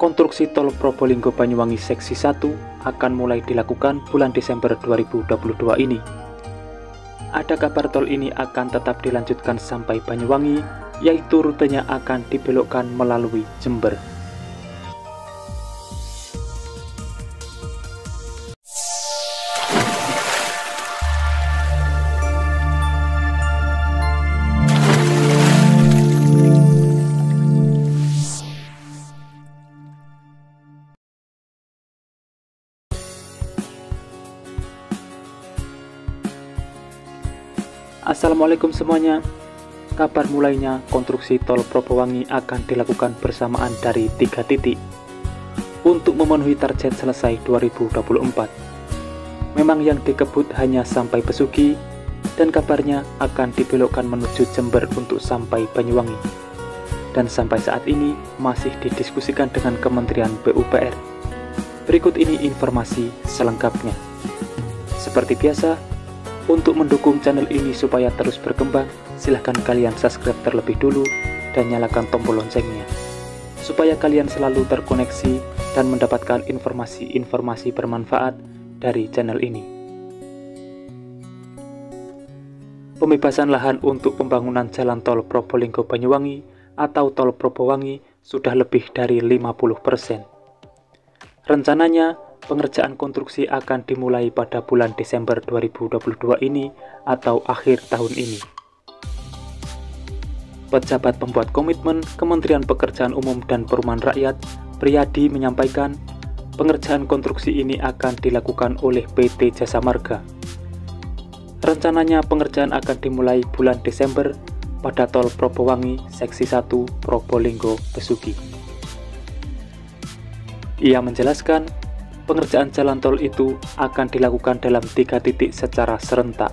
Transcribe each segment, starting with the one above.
Konstruksi tol Probolinggo-Banyuwangi seksi 1 akan mulai dilakukan bulan Desember 2022 ini. Ada kabar tol ini akan tetap dilanjutkan sampai Banyuwangi, yaitu rutenya akan dibelokkan melalui Jember. Assalamualaikum semuanya. Kabar mulainya konstruksi tol Propowangi akan dilakukan bersamaan dari 3 titik untuk memenuhi target selesai 2024. Memang yang dikebut hanya sampai Besuki, dan kabarnya akan dibelokkan menuju Jember untuk sampai Banyuwangi. Dan sampai saat ini masih didiskusikan dengan Kementerian PUPR. Berikut ini informasi selengkapnya. Seperti biasa, untuk mendukung channel ini supaya terus berkembang, silahkan kalian subscribe terlebih dulu dan nyalakan tombol loncengnya, supaya kalian selalu terkoneksi dan mendapatkan informasi-informasi bermanfaat dari channel ini. Pembebasan lahan untuk pembangunan jalan tol Probolinggo-Banyuwangi atau tol Propowangi sudah lebih dari 50%. Rencananya, pengerjaan konstruksi akan dimulai pada bulan Desember 2022 ini atau akhir tahun ini. Pejabat pembuat komitmen Kementerian Pekerjaan Umum dan Perumahan Rakyat, Priyadi, menyampaikan pengerjaan konstruksi ini akan dilakukan oleh PT Jasa Marga. Rencananya pengerjaan akan dimulai bulan Desember pada tol Propowangi seksi 1 Probolinggo-Besuki. Ia menjelaskan, pengerjaan jalan tol itu akan dilakukan dalam 3 titik secara serentak,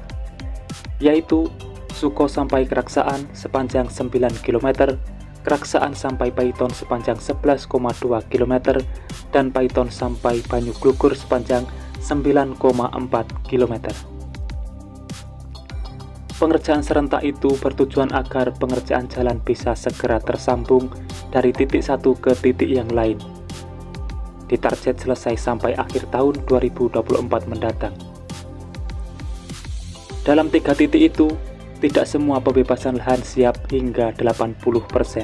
yaitu Suko sampai Keraksaan sepanjang 9 km, Keraksaan sampai Paiton sepanjang 11,2 km, dan Paiton sampai Banyuglugur sepanjang 9,4 km. Pengerjaan serentak itu bertujuan agar pengerjaan jalan bisa segera tersambung dari titik satu ke titik yang lain. Ditarget selesai sampai akhir tahun 2024 mendatang. Dalam 3 titik itu, tidak semua pembebasan lahan siap hingga 80%.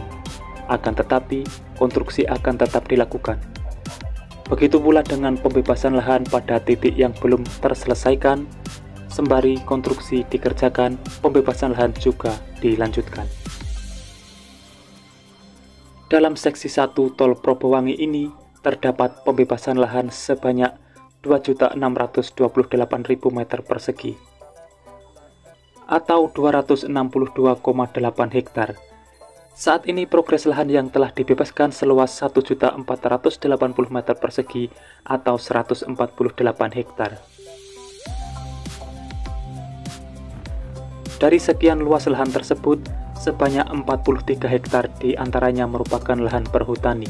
Akan tetapi, konstruksi akan tetap dilakukan. Begitu pula dengan pembebasan lahan pada titik yang belum terselesaikan, sembari konstruksi dikerjakan, pembebasan lahan juga dilanjutkan. Dalam seksi 1 tol Propowangi ini, terdapat pembebasan lahan sebanyak 2.628.000 meter persegi atau 262,8 hektar. Saat ini progres lahan yang telah dibebaskan seluas 1.480 meter persegi atau 148 hektar. Dari sekian luas lahan tersebut, sebanyak 43 hektar diantaranya merupakan lahan perhutani.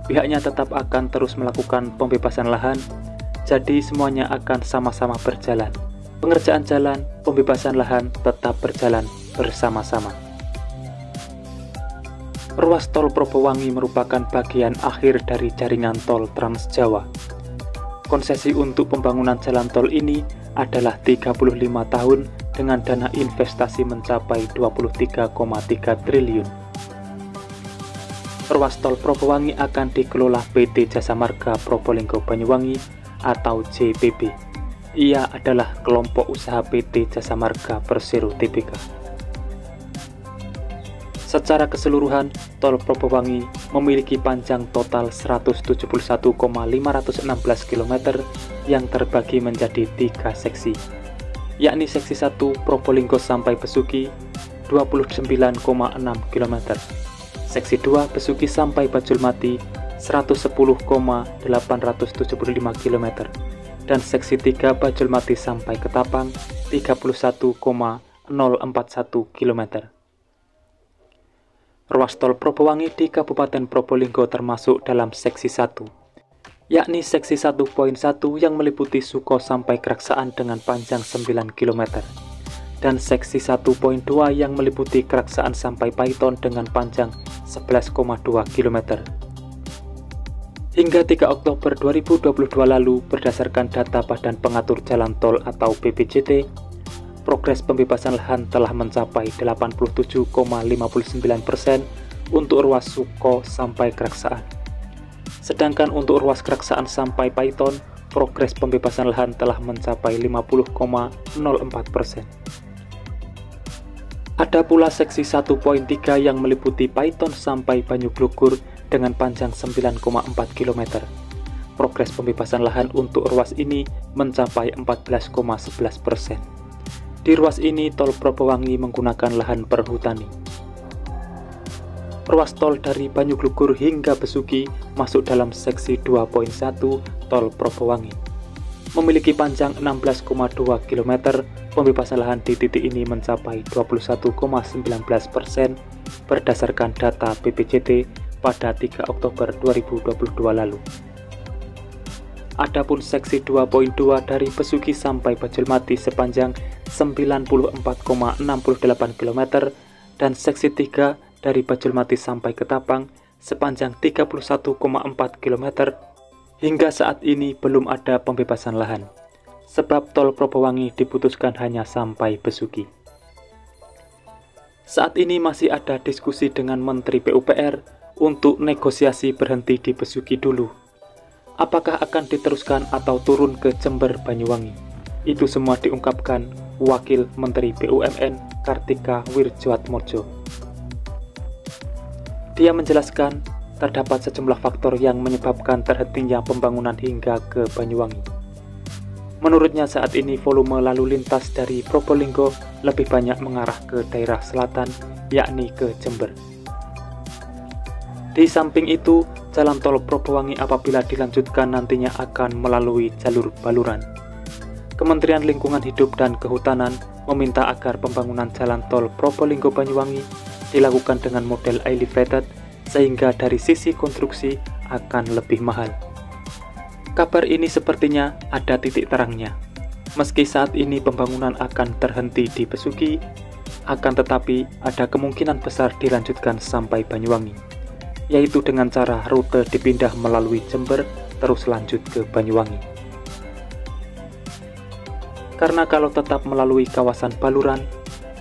Pihaknya tetap akan terus melakukan pembebasan lahan, jadi semuanya akan sama-sama berjalan. Pengerjaan jalan, pembebasan lahan tetap berjalan bersama-sama. Ruas tol Propowangi merupakan bagian akhir dari jaringan tol Trans Jawa. Konsesi untuk pembangunan jalan tol ini adalah 35 tahun dengan dana investasi mencapai 23,3 triliun. Ruas tol Propowangi akan dikelola PT Jasa Marga Probolinggo-Banyuwangi atau JPB. Ia adalah kelompok usaha PT Jasa Marga Persero Tbk. Secara keseluruhan, tol Propowangi memiliki panjang total 171,516 km yang terbagi menjadi 3 seksi, yakni seksi 1 Probolinggo sampai Besuki 29,6 km, seksi 2 Besuki sampai Bajulmati 110,875 km, dan seksi 3 Bajulmati sampai Ketapang 31,041 km. Ruas tol Propowangi di Kabupaten Probolinggo termasuk dalam seksi 1, yakni seksi 1.1 yang meliputi Suko sampai Keraksaan dengan panjang 9 km, dan seksi 1.2 yang meliputi Keraksaan sampai Paiton dengan panjang 11,2 km. Hingga 3 Oktober 2022 lalu, berdasarkan data Badan Pengatur Jalan Tol atau BPJT, progres pembebasan lahan telah mencapai 87,59% untuk ruas Suko sampai Keraksaan. Sedangkan untuk ruas Keraksaan sampai Paiton, progres pembebasan lahan telah mencapai 50,04%. Ada pula seksi 1.3 yang meliputi Paiton sampai Banyuglugur dengan panjang 9,4 km. Progres pembebasan lahan untuk ruas ini mencapai 14,11%. Di ruas ini, tol Propowangi menggunakan lahan perhutani. Ruas tol dari Banyuglugur hingga Besuki masuk dalam seksi 2.1 tol Propowangi. Memiliki panjang 16,2 km, pembebasan lahan di titik ini mencapai 21,19% berdasarkan data BPJT pada 3 Oktober 2022 lalu. Adapun seksi 2.2 dari Besuki sampai Bajulmati sepanjang 94,68 km dan seksi 3 dari Bajulmati sampai Ketapang sepanjang 31,4 km hingga saat ini belum ada pembebasan lahan, sebab tol Propowangi diputuskan hanya sampai Besuki. Saat ini masih ada diskusi dengan Menteri PUPR untuk negosiasi berhenti di Besuki dulu. Apakah akan diteruskan atau turun ke Jember Banyuwangi? Itu semua diungkapkan Wakil Menteri BUMN Kartika Wirjoatmojo. Dia menjelaskan terdapat sejumlah faktor yang menyebabkan terhentinya pembangunan hingga ke Banyuwangi. Menurutnya saat ini volume lalu lintas dari Probolinggo lebih banyak mengarah ke daerah selatan, yakni ke Jember. Di samping itu, jalan tol Propowangi apabila dilanjutkan nantinya akan melalui jalur Baluran. Kementerian Lingkungan Hidup dan Kehutanan meminta agar pembangunan jalan tol Probolinggo Banyuwangi dilakukan dengan model elevated sehingga dari sisi konstruksi akan lebih mahal. Kabar ini sepertinya ada titik terangnya. Meski saat ini pembangunan akan terhenti di Besuki, akan tetapi ada kemungkinan besar dilanjutkan sampai Banyuwangi, yaitu dengan cara rute dipindah melalui Jember terus lanjut ke Banyuwangi. Karena kalau tetap melalui kawasan Baluran,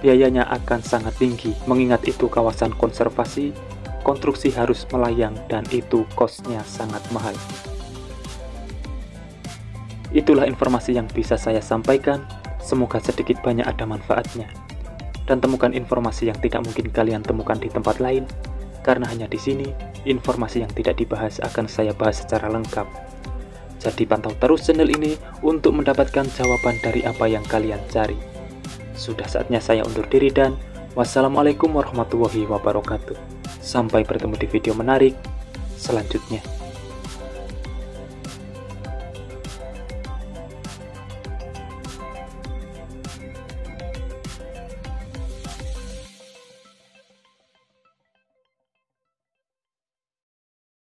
biayanya akan sangat tinggi, mengingat itu kawasan konservasi, konstruksi harus melayang dan itu kosnya sangat mahal. Itulah informasi yang bisa saya sampaikan, semoga sedikit banyak ada manfaatnya. Dan temukan informasi yang tidak mungkin kalian temukan di tempat lain, karena hanya di sini, informasi yang tidak dibahas akan saya bahas secara lengkap. Jadi pantau terus channel ini untuk mendapatkan jawaban dari apa yang kalian cari. Sudah saatnya saya undur diri dan wassalamualaikum warahmatullahi wabarakatuh. Sampai bertemu di video menarik selanjutnya.